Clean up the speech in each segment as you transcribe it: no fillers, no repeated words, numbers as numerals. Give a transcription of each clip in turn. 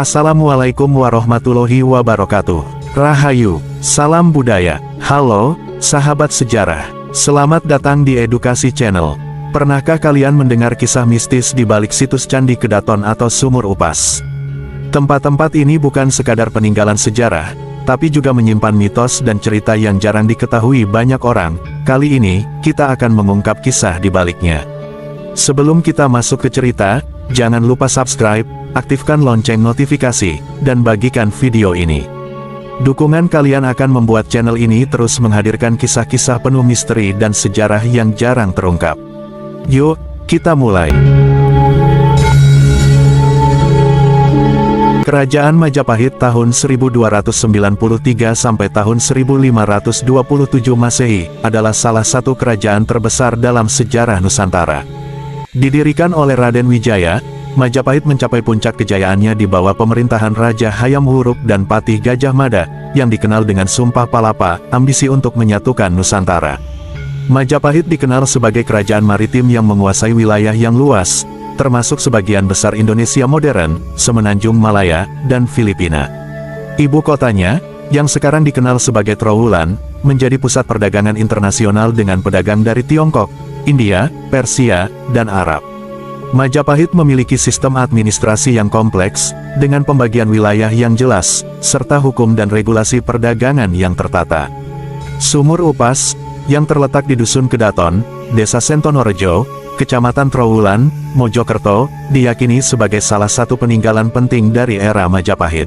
Assalamualaikum warahmatullahi wabarakatuh. Rahayu, salam budaya. Halo, sahabat sejarah. Selamat datang di Edukasi Channel. Pernahkah kalian mendengar kisah mistis di balik situs Candi Kedaton atau Sumur Upas? Tempat-tempat ini bukan sekadar peninggalan sejarah, tapi juga menyimpan mitos dan cerita yang jarang diketahui banyak orang. Kali ini, kita akan mengungkap kisah di baliknya. Sebelum kita masuk ke cerita, jangan lupa subscribe, aktifkan lonceng notifikasi, dan bagikan video ini. Dukungan kalian akan membuat channel ini terus menghadirkan kisah-kisah penuh misteri dan sejarah yang jarang terungkap. Yuk, kita mulai. Kerajaan Majapahit tahun 1293 sampai tahun 1527 Masehi adalah salah satu kerajaan terbesar dalam sejarah Nusantara. Didirikan oleh Raden Wijaya, Majapahit mencapai puncak kejayaannya di bawah pemerintahan Raja Hayam Wuruk dan Patih Gajah Mada, yang dikenal dengan Sumpah Palapa, ambisi untuk menyatukan Nusantara. Majapahit dikenal sebagai kerajaan maritim yang menguasai wilayah yang luas, termasuk sebagian besar Indonesia modern, Semenanjung Malaya, dan Filipina. Ibu kotanya, yang sekarang dikenal sebagai Trowulan, menjadi pusat perdagangan internasional dengan pedagang dari Tiongkok, India, Persia, dan Arab. Majapahit memiliki sistem administrasi yang kompleks, dengan pembagian wilayah yang jelas, serta hukum dan regulasi perdagangan yang tertata. Sumur Upas, yang terletak di Dusun Kedaton, Desa Sentonorejo, Kecamatan Trowulan, Mojokerto, diyakini sebagai salah satu peninggalan penting dari era Majapahit.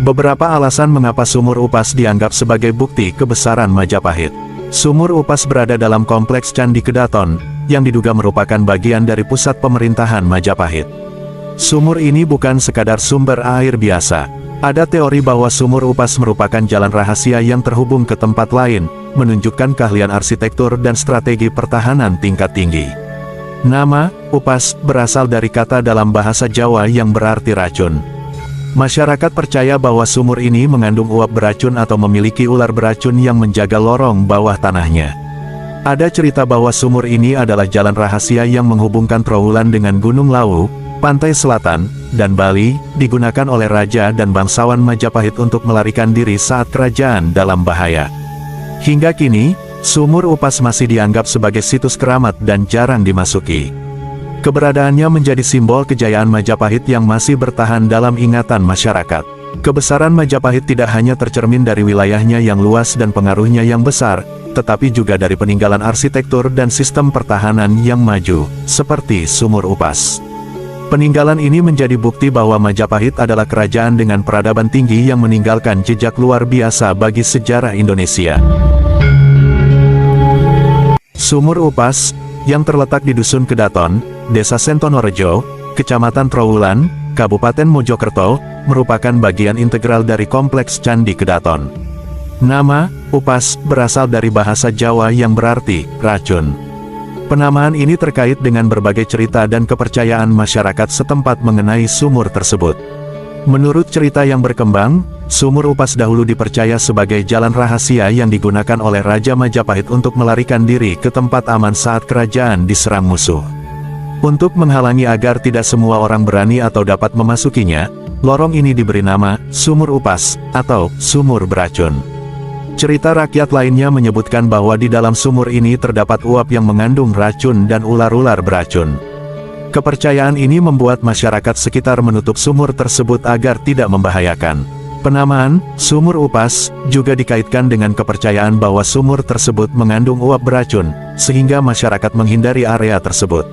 Beberapa alasan mengapa Sumur Upas dianggap sebagai bukti kebesaran Majapahit. Sumur Upas berada dalam kompleks Candi Kedaton, yang diduga merupakan bagian dari pusat pemerintahan Majapahit. Sumur ini bukan sekadar sumber air biasa. Ada teori bahwa Sumur Upas merupakan jalan rahasia yang terhubung ke tempat lain, menunjukkan keahlian arsitektur dan strategi pertahanan tingkat tinggi. Nama Upas berasal dari kata dalam bahasa Jawa yang berarti racun. Masyarakat percaya bahwa sumur ini mengandung uap beracun atau memiliki ular beracun yang menjaga lorong bawah tanahnya. Ada cerita bahwa sumur ini adalah jalan rahasia yang menghubungkan Trowulan dengan Gunung Lawu, Pantai Selatan, dan Bali, digunakan oleh raja dan bangsawan Majapahit untuk melarikan diri saat kerajaan dalam bahaya. Hingga kini, Sumur Upas masih dianggap sebagai situs keramat dan jarang dimasuki. Keberadaannya menjadi simbol kejayaan Majapahit yang masih bertahan dalam ingatan masyarakat. Kebesaran Majapahit tidak hanya tercermin dari wilayahnya yang luas dan pengaruhnya yang besar, tetapi juga dari peninggalan arsitektur dan sistem pertahanan yang maju, seperti Sumur Upas. Peninggalan ini menjadi bukti bahwa Majapahit adalah kerajaan dengan peradaban tinggi yang meninggalkan jejak luar biasa bagi sejarah Indonesia. Sumur Upas, yang terletak di Dusun Kedaton, Desa Sentonorejo, Kecamatan Trowulan, Kabupaten Mojokerto, merupakan bagian integral dari kompleks Candi Kedaton. Nama Upas berasal dari bahasa Jawa yang berarti racun. Penamaan ini terkait dengan berbagai cerita dan kepercayaan masyarakat setempat mengenai sumur tersebut. Menurut cerita yang berkembang, Sumur Upas dahulu dipercaya sebagai jalan rahasia yang digunakan oleh Raja Majapahit untuk melarikan diri ke tempat aman saat kerajaan diserang musuh. Untuk menghalangi agar tidak semua orang berani atau dapat memasukinya, lorong ini diberi nama Sumur Upas atau Sumur Beracun. Cerita rakyat lainnya menyebutkan bahwa di dalam sumur ini terdapat uap yang mengandung racun dan ular-ular beracun. Kepercayaan ini membuat masyarakat sekitar menutup sumur tersebut agar tidak membahayakan. Penamaan Sumur Upas juga dikaitkan dengan kepercayaan bahwa sumur tersebut mengandung uap beracun, sehingga masyarakat menghindari area tersebut.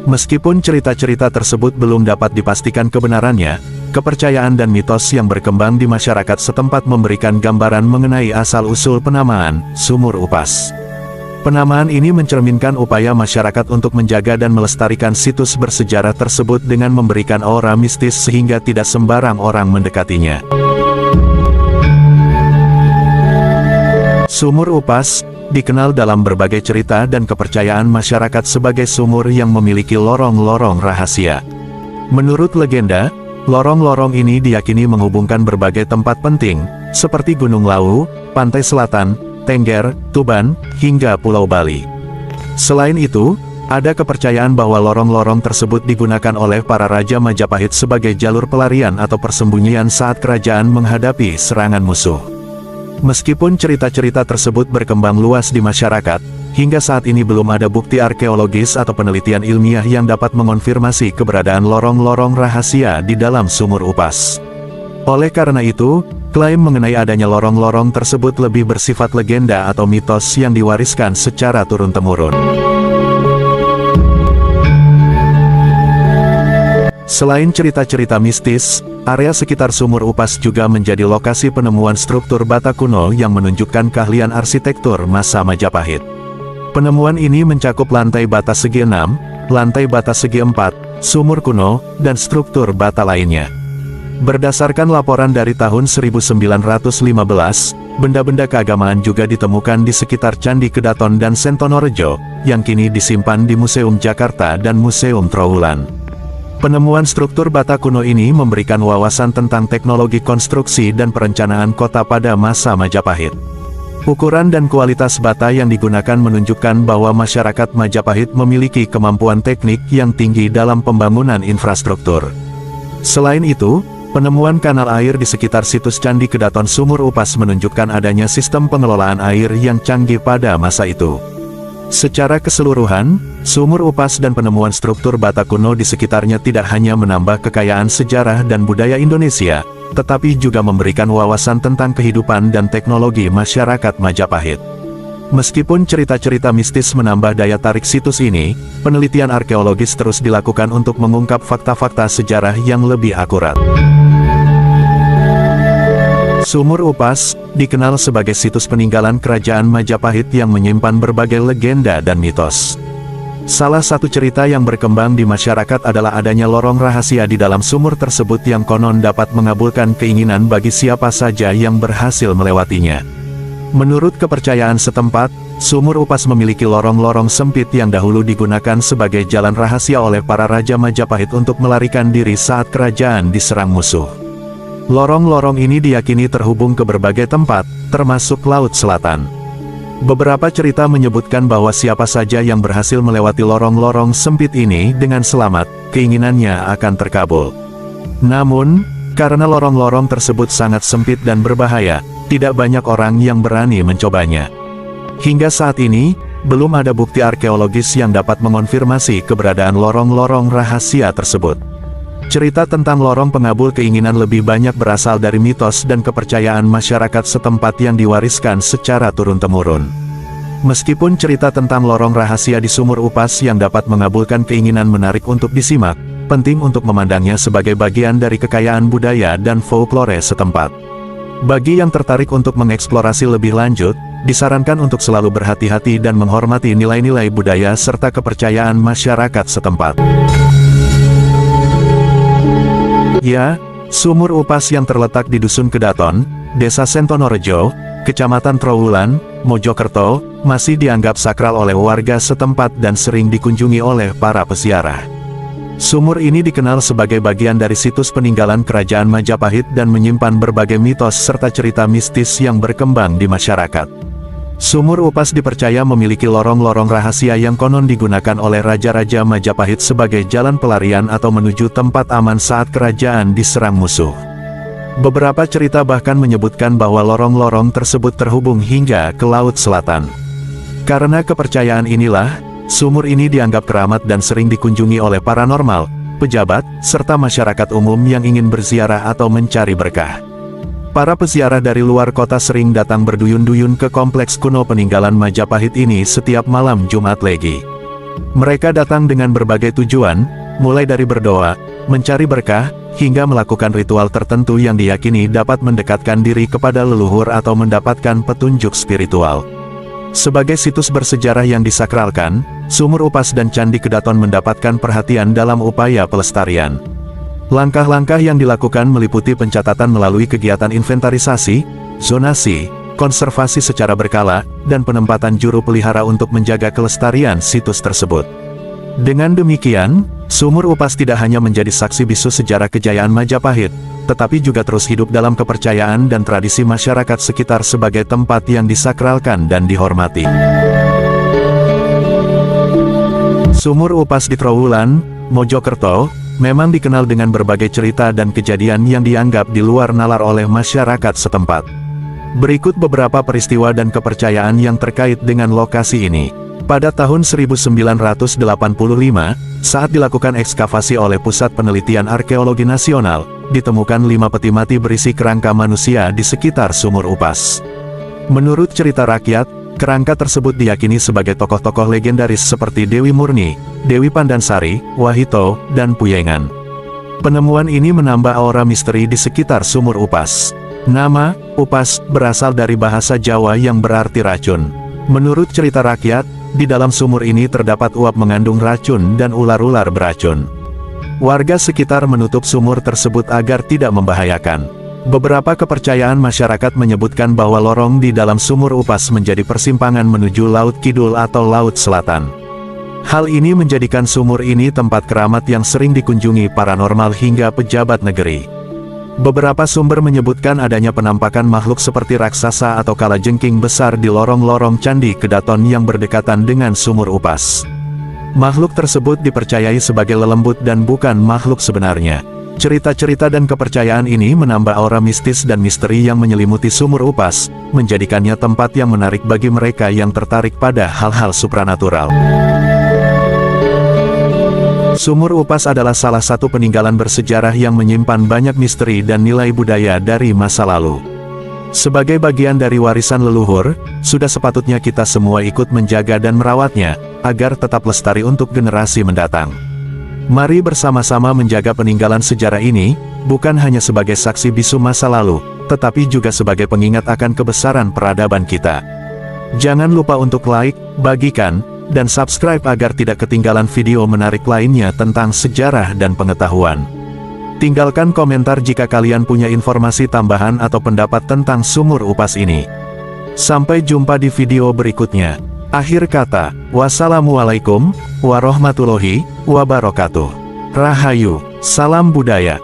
Meskipun cerita-cerita tersebut belum dapat dipastikan kebenarannya, kepercayaan dan mitos yang berkembang di masyarakat setempat memberikan gambaran mengenai asal-usul penamaan Sumur Upas. Penamaan ini mencerminkan upaya masyarakat untuk menjaga dan melestarikan situs bersejarah tersebut dengan memberikan aura mistis sehingga tidak sembarang orang mendekatinya. Sumur Upas dikenal dalam berbagai cerita dan kepercayaan masyarakat sebagai sumur yang memiliki lorong-lorong rahasia. Menurut legenda, Lorong-lorong ini diyakini menghubungkan berbagai tempat penting, seperti Gunung Lawu, Pantai Selatan, Tengger, Tuban, hingga Pulau Bali. Selain itu, ada kepercayaan bahwa lorong-lorong tersebut digunakan oleh para Raja Majapahit sebagai jalur pelarian atau persembunyian saat kerajaan menghadapi serangan musuh. Meskipun cerita-cerita tersebut berkembang luas di masyarakat, hingga saat ini belum ada bukti arkeologis atau penelitian ilmiah yang dapat mengonfirmasi keberadaan lorong-lorong rahasia di dalam Sumur Upas. Oleh karena itu, klaim mengenai adanya lorong-lorong tersebut lebih bersifat legenda atau mitos yang diwariskan secara turun-temurun. Selain cerita-cerita mistis, area sekitar Sumur Upas juga menjadi lokasi penemuan struktur bata kuno yang menunjukkan keahlian arsitektur masa Majapahit. Penemuan ini mencakup lantai bata segi 6, lantai bata segi 4, sumur kuno, dan struktur bata lainnya. Berdasarkan laporan dari tahun 1915, benda-benda keagamaan juga ditemukan di sekitar Candi Kedaton dan Sentonorejo, yang kini disimpan di Museum Jakarta dan Museum Trowulan. Penemuan struktur bata kuno ini memberikan wawasan tentang teknologi konstruksi dan perencanaan kota pada masa Majapahit. Ukuran dan kualitas bata yang digunakan menunjukkan bahwa masyarakat Majapahit memiliki kemampuan teknik yang tinggi dalam pembangunan infrastruktur. Selain itu, penemuan kanal air di sekitar situs Candi Kedaton Sumur Upas menunjukkan adanya sistem pengelolaan air yang canggih pada masa itu. Secara keseluruhan, Sumur Upas dan penemuan struktur bata kuno di sekitarnya tidak hanya menambah kekayaan sejarah dan budaya Indonesia, tetapi juga memberikan wawasan tentang kehidupan dan teknologi masyarakat Majapahit. Meskipun cerita-cerita mistis menambah daya tarik situs ini, penelitian arkeologis terus dilakukan untuk mengungkap fakta-fakta sejarah yang lebih akurat. Sumur Upas dikenal sebagai situs peninggalan kerajaan Majapahit yang menyimpan berbagai legenda dan mitos. Salah satu cerita yang berkembang di masyarakat adalah adanya lorong rahasia di dalam sumur tersebut yang konon dapat mengabulkan keinginan bagi siapa saja yang berhasil melewatinya. Menurut kepercayaan setempat, Sumur Upas memiliki lorong-lorong sempit yang dahulu digunakan sebagai jalan rahasia oleh para Raja Majapahit untuk melarikan diri saat kerajaan diserang musuh. Lorong-lorong ini diyakini terhubung ke berbagai tempat, termasuk Laut Selatan. Beberapa cerita menyebutkan bahwa siapa saja yang berhasil melewati lorong-lorong sempit ini dengan selamat, keinginannya akan terkabul. Namun, karena lorong-lorong tersebut sangat sempit dan berbahaya, tidak banyak orang yang berani mencobanya. Hingga saat ini, belum ada bukti arkeologis yang dapat mengonfirmasi keberadaan lorong-lorong rahasia tersebut. Cerita tentang lorong pengabul keinginan lebih banyak berasal dari mitos dan kepercayaan masyarakat setempat yang diwariskan secara turun-temurun. Meskipun cerita tentang lorong rahasia di Sumur Upas yang dapat mengabulkan keinginan menarik untuk disimak, penting untuk memandangnya sebagai bagian dari kekayaan budaya dan folklore setempat. Bagi yang tertarik untuk mengeksplorasi lebih lanjut, disarankan untuk selalu berhati-hati dan menghormati nilai-nilai budaya serta kepercayaan masyarakat setempat. Ya, Sumur Upas yang terletak di Dusun Kedaton, Desa Sentonorejo, Kecamatan Trowulan, Mojokerto, masih dianggap sakral oleh warga setempat dan sering dikunjungi oleh para peziarah. Sumur ini dikenal sebagai bagian dari situs peninggalan kerajaan Majapahit dan menyimpan berbagai mitos serta cerita mistis yang berkembang di masyarakat. Sumur Upas dipercaya memiliki lorong-lorong rahasia yang konon digunakan oleh Raja-Raja Majapahit sebagai jalan pelarian atau menuju tempat aman saat kerajaan diserang musuh. Beberapa cerita bahkan menyebutkan bahwa lorong-lorong tersebut terhubung hingga ke Laut Selatan. Karena kepercayaan inilah, sumur ini dianggap keramat dan sering dikunjungi oleh paranormal, pejabat, serta masyarakat umum yang ingin berziarah atau mencari berkah. Para peziarah dari luar kota sering datang berduyun-duyun ke kompleks kuno peninggalan Majapahit ini setiap malam Jumat Legi. Mereka datang dengan berbagai tujuan, mulai dari berdoa, mencari berkah, hingga melakukan ritual tertentu yang diyakini dapat mendekatkan diri kepada leluhur atau mendapatkan petunjuk spiritual. Sebagai situs bersejarah yang disakralkan, Sumur Upas dan Candi Kedaton mendapatkan perhatian dalam upaya pelestarian. Langkah-langkah yang dilakukan meliputi pencatatan melalui kegiatan inventarisasi, zonasi, konservasi secara berkala, dan penempatan juru pelihara untuk menjaga kelestarian situs tersebut. Dengan demikian, Sumur Upas tidak hanya menjadi saksi bisu sejarah kejayaan Majapahit, tetapi juga terus hidup dalam kepercayaan dan tradisi masyarakat sekitar sebagai tempat yang disakralkan dan dihormati. Sumur Upas di Trowulan, Mojokerto, memang dikenal dengan berbagai cerita dan kejadian yang dianggap di luar nalar oleh masyarakat setempat. Berikut beberapa peristiwa dan kepercayaan yang terkait dengan lokasi ini. Pada tahun 1985, saat dilakukan ekskavasi oleh Pusat Penelitian Arkeologi Nasional, ditemukan 5 peti mati berisi kerangka manusia di sekitar Sumur Upas. Menurut cerita rakyat, kerangka tersebut diyakini sebagai tokoh-tokoh legendaris seperti Dewi Murni, Dewi Pandansari, Wahito, dan Puyengan. Penemuan ini menambah aura misteri di sekitar Sumur Upas. Nama, Upas, berasal dari bahasa Jawa yang berarti racun. Menurut cerita rakyat, di dalam sumur ini terdapat uap mengandung racun dan ular-ular beracun. Warga sekitar menutup sumur tersebut agar tidak membahayakan. Beberapa kepercayaan masyarakat menyebutkan bahwa lorong di dalam Sumur Upas menjadi persimpangan menuju Laut Kidul atau Laut Selatan. Hal ini menjadikan sumur ini tempat keramat yang sering dikunjungi paranormal hingga pejabat negeri. Beberapa sumber menyebutkan adanya penampakan makhluk seperti raksasa atau kalajengking besar di lorong-lorong Candi Kedaton yang berdekatan dengan Sumur Upas. Makhluk tersebut dipercayai sebagai lelembut dan bukan makhluk sebenarnya. Cerita-cerita dan kepercayaan ini menambah aura mistis dan misteri yang menyelimuti Sumur Upas, menjadikannya tempat yang menarik bagi mereka yang tertarik pada hal-hal supranatural. Sumur Upas adalah salah satu peninggalan bersejarah yang menyimpan banyak misteri dan nilai budaya dari masa lalu. Sebagai bagian dari warisan leluhur, sudah sepatutnya kita semua ikut menjaga dan merawatnya, agar tetap lestari untuk generasi mendatang. Mari bersama-sama menjaga peninggalan sejarah ini, bukan hanya sebagai saksi bisu masa lalu, tetapi juga sebagai pengingat akan kebesaran peradaban kita. Jangan lupa untuk like, bagikan, dan subscribe agar tidak ketinggalan video menarik lainnya tentang sejarah dan pengetahuan. Tinggalkan komentar jika kalian punya informasi tambahan atau pendapat tentang Sumur Upas ini. Sampai jumpa di video berikutnya. Akhir kata, wassalamualaikum warahmatullahi wabarakatuh. Rahayu, salam budaya.